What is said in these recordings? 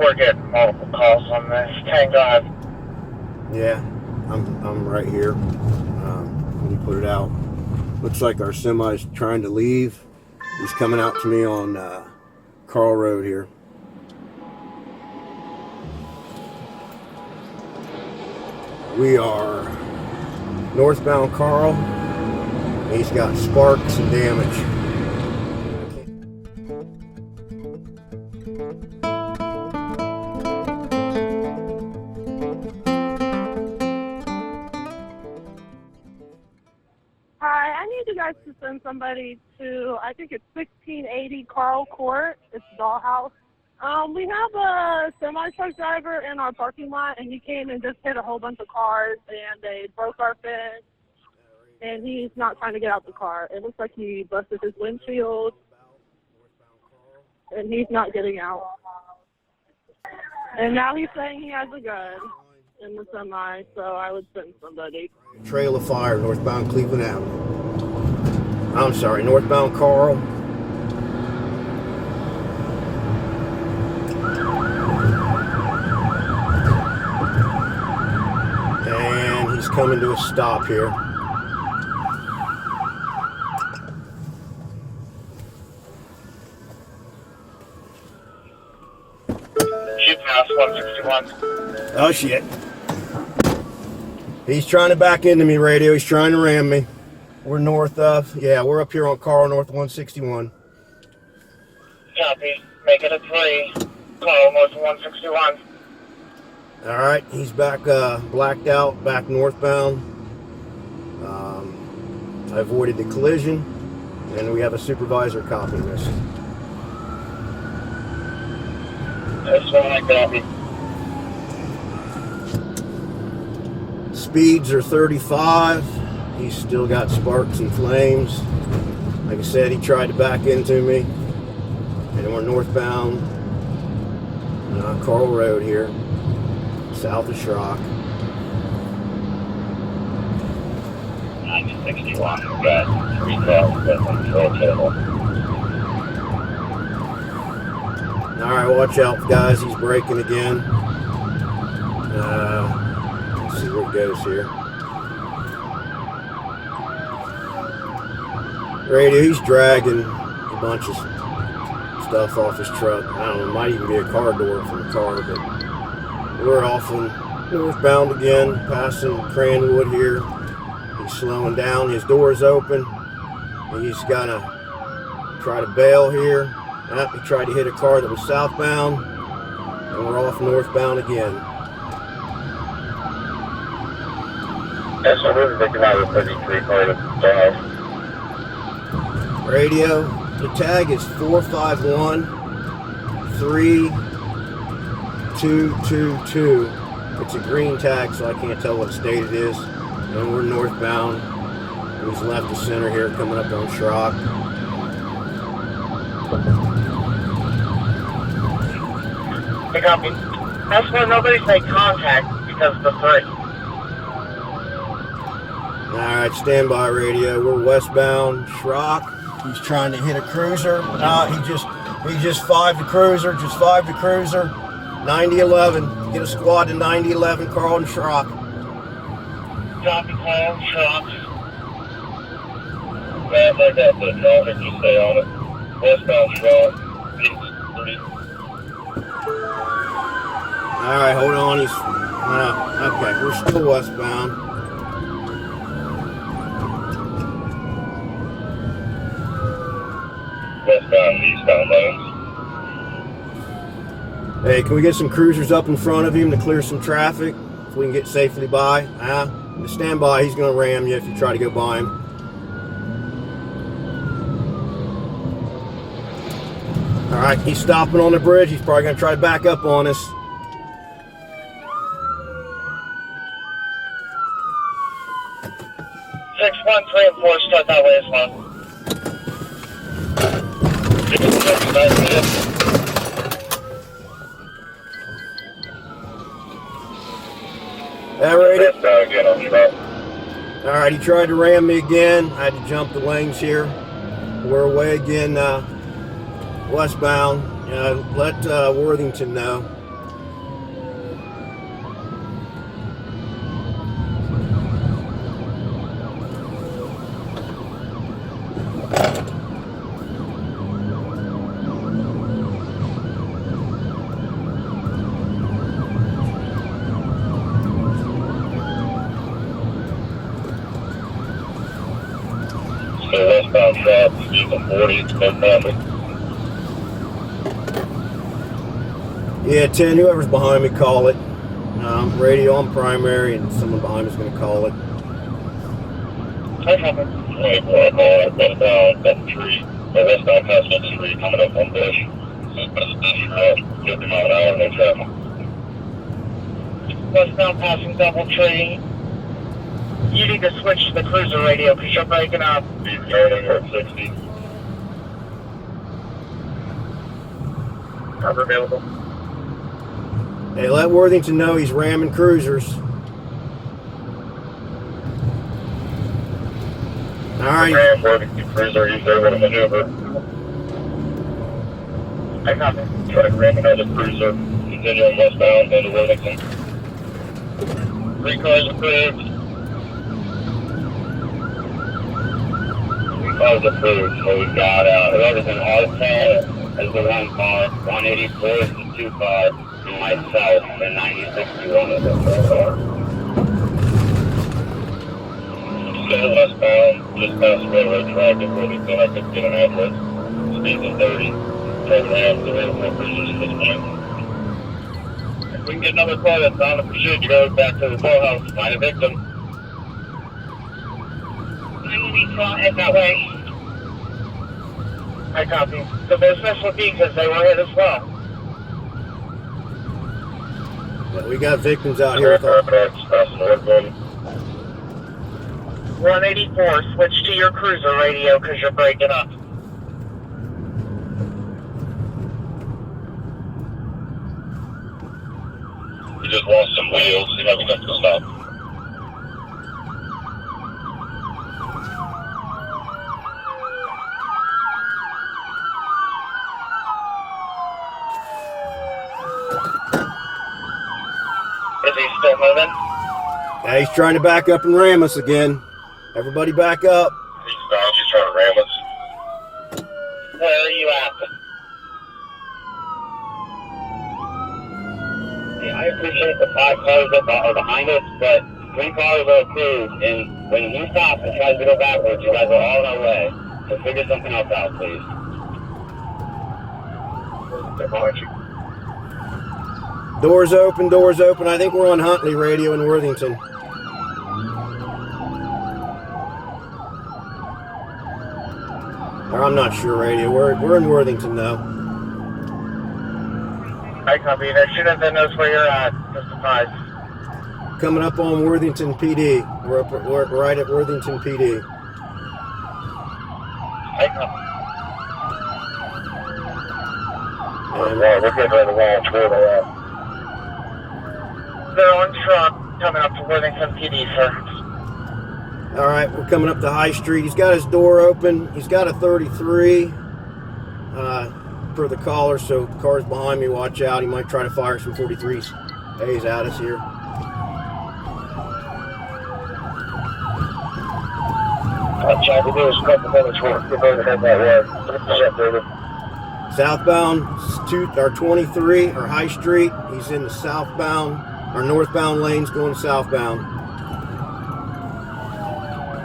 We're getting multiple calls on this. Thank God. Yeah, I'm right here. Let me put it out. Looks like our semi's trying to leave. He's coming out to me on Carl Road here. We are northbound Carl. He's got sparks and damage. Hi, I need you guys to send somebody to, I think it's 1680 Carl Court. It's Dollhouse. We have a semi-truck driver in our parking lot, and he came and just hit a whole bunch of cars, and they broke our fence, and he's not trying to get out the car. It looks like he busted his windshield, and he's not getting out. And now he's saying he has a gun in the semi, so I would send somebody. Trail of fire, northbound Cleveland Avenue. I'm sorry, northbound Carl. And he's coming to a stop here. Shoot past 161. Oh shit. He's trying to back into me, radio. He's trying to ram me. We're north of, we're up here on Carl, north 161. Copy. Make it a 3. Call north 161. All right, he's back, blacked out, back northbound. I avoided the collision, and we have a supervisor copying this. That's what I copy. Speeds are 35. He's still got sparks and flames. Like I said, he tried to back into me. And we're northbound Carl Road here, south of Schrock. 961. We've got 3 calls at the control table. All right, watch out, guys. He's braking again. Let's see where it goes here. Radio, he's dragging a bunch of stuff off his truck. I don't know, it might even be a car door from the car, but we're off and northbound again, passing Cranwood here. He's slowing down, his door's open. He's gonna try to bail here. He tried to hit a car that was southbound, and we're off northbound again. That's what we're looking at, a 33 car to drive. Radio, the tag is 451-3222. It's a green tag, so I can't tell what state it is. And we're northbound. He's left to center here, coming up on Schrock. Hey, copy. That's why nobody's made contact because of the 3. Alright, standby radio. We're westbound Schrock. He's trying to hit a cruiser. He just 5 to cruiser, 9011. Get a squad to 9011, Carl and Schrock. Copy, Carl, Schrock. Man, like that, but traffic, just stay on it. Westbound Schrock, 3. Alright, hold on. Okay, we're still westbound. Westbound, eastbound lanes. Hey, can we get some cruisers up in front of him to clear some traffic so we can get safely by? Stand by, he's going to ram you if you try to go by him. Alright, he's stopping on the bridge. He's probably going to try to back up on us. Six, 1, 3, and 4, start that way as well. That radio? Alright, he tried to ram me again. I had to jump the lanes here. We're away again westbound. Let Worthington know. 30s and 40s, no family. Yeah, 10, whoever's behind me, call it. Radio on primary, and someone behind me is going to call it. I haven't. Wait, call it. Westbound, that tree. Or westbound past that tree, coming up on Bush. Southwest 50 mile an hour, no traffic. Westbound passing double tree. You need to switch to the cruiser radio because you're breaking up. He's starting at 60. Cover available. Hey, let Worthington know he's ramming cruisers. All right. Ram Worthington cruiser, he's able to maneuver. I copy. Try to ram another cruiser. Continuing westbound into Worthington. 3 cars approved. 3 cars approved, so we've got whoever's in R10 is the 1 car, 184 is the 2 car, and myself, the 9061 is the 4 car. Still westbound, just past railroad track in Worthington, I could get an address. Speeds of 30. Program available cruisers at this point. If we can get another car that's on the pursuit, you go back to the courthouse, find a victim. I'm going to be head that way. I copy. So there's special because they were hit as well. Yeah, we got victims out here. 184, switch to your cruiser radio because you're breaking up. We just lost some wheels. See how we got to stop. Is he still moving? Yeah, he's trying to back up and ram us again. Everybody back up. He's trying to ram us. Where are you at? Yeah, I appreciate the 5 cars that are behind us, but 3 cars are approved, and when he stops and tries to go backwards, you guys are all in our way. So figure something else out, please. Doors open, doors open. I think we're on Huntley radio in Worthington. Or I'm not sure radio. We're in Worthington though. I copy. There should have been those where you're at. Just surprised. Coming up on Worthington PD. We're right at Worthington PD. I copy. And we're getting ready to launch. Where they at? They're on truck coming up to Worthington PD, sir. All right, we're coming up to High Street. He's got his door open. He's got a 33 per the caller, so cars behind me, watch out. He might try to fire some 43s. Hey, he's at us here. I'll try to do is a couple minutes work. Get ready to head that way. 100% David. Southbound, or 23, or High Street. He's in the southbound, or northbound lanes going southbound.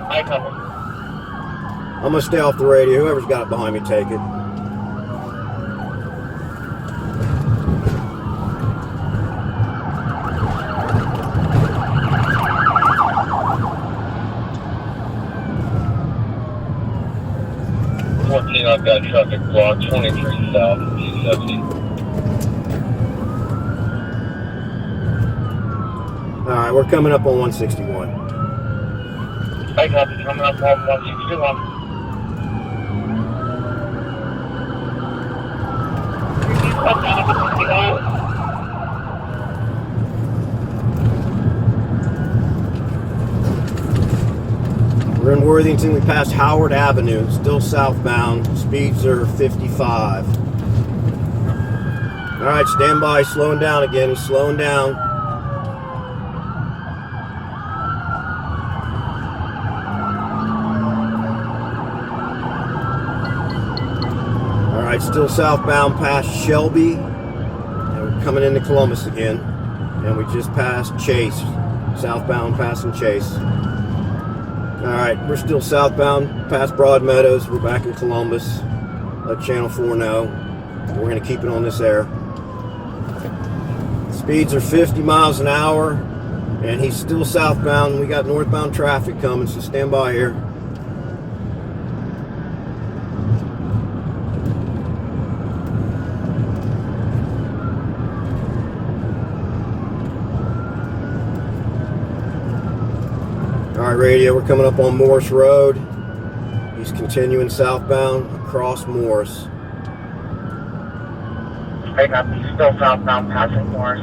I copy. I'm going to stay off the radio. Whoever's got it behind me, take it. I've got traffic blocked 23 south, 270. Alright, we're coming up on 161. I copy, coming up on 161. We're in Worthington. We passed Howard Avenue, still southbound. Speeds are 55. All right, stand by. He's slowing down again. He's slowing down. All right, still southbound past Shelby. And we're coming into Columbus again. And we just passed Chase. Southbound passing Chase. Alright, we're still southbound past Broad Meadows. We're back in Columbus. Channel 4 now. We're going to keep it on this air. Speeds are 50 miles an hour, and he's still southbound. We got northbound traffic coming, so stand by here. Alright, radio, we're coming up on Morris Road. He's continuing southbound across Morris. Pick up, he's still southbound passing Morris.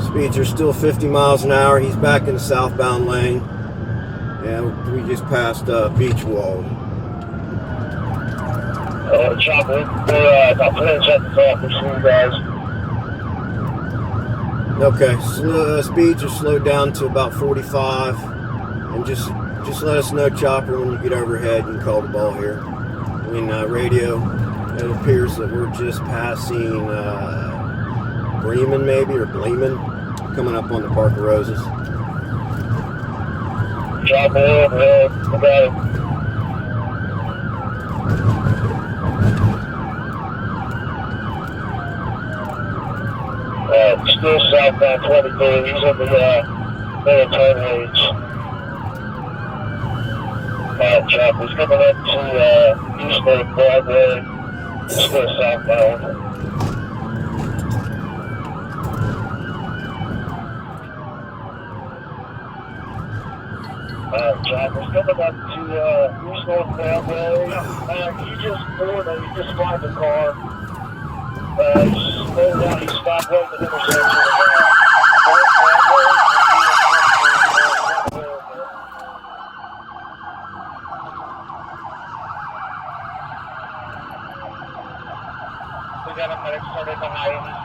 Speeds are still 50 miles an hour. He's back in the southbound lane. And we just passed Beachwald. Chopper, we're about 10 seconds off for you guys. Okay, speeds are slowed down to about 45. And just let us know, Chopper, when you get overhead. You can call the ball here. Radio, it appears that we're just passing Bremen, maybe, or Bleeman, coming up on the Park of Roses. Chopper, overhead, we got it. Still southbound 23, he's in the middle turn range. Chopper's coming up to East North Broadway, still southbound. Chopper's coming up to East North Broadway. He just pulled and he just flied the car. He slowed down, he stopped right at the intersection. We got him medic started behind him.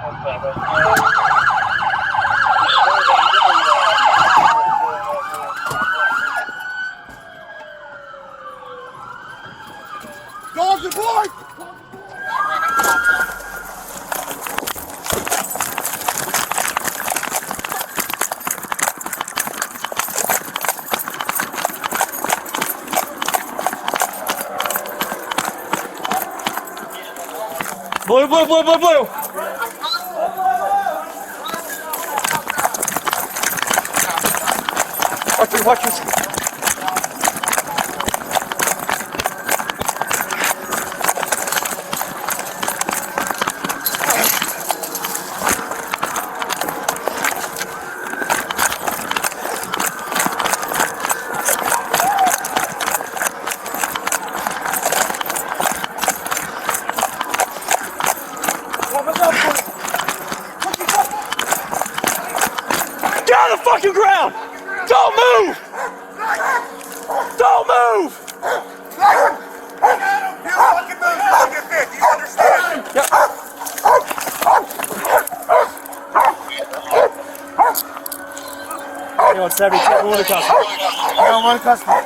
Dogs aboard! Blue, blue, blue, blue, blue! Watch your. Get on the fucking ground! Don't move! Don't move! You fucking move, you don't get bit, you understand? Yep. You want 72? One customer. I don't want a customer.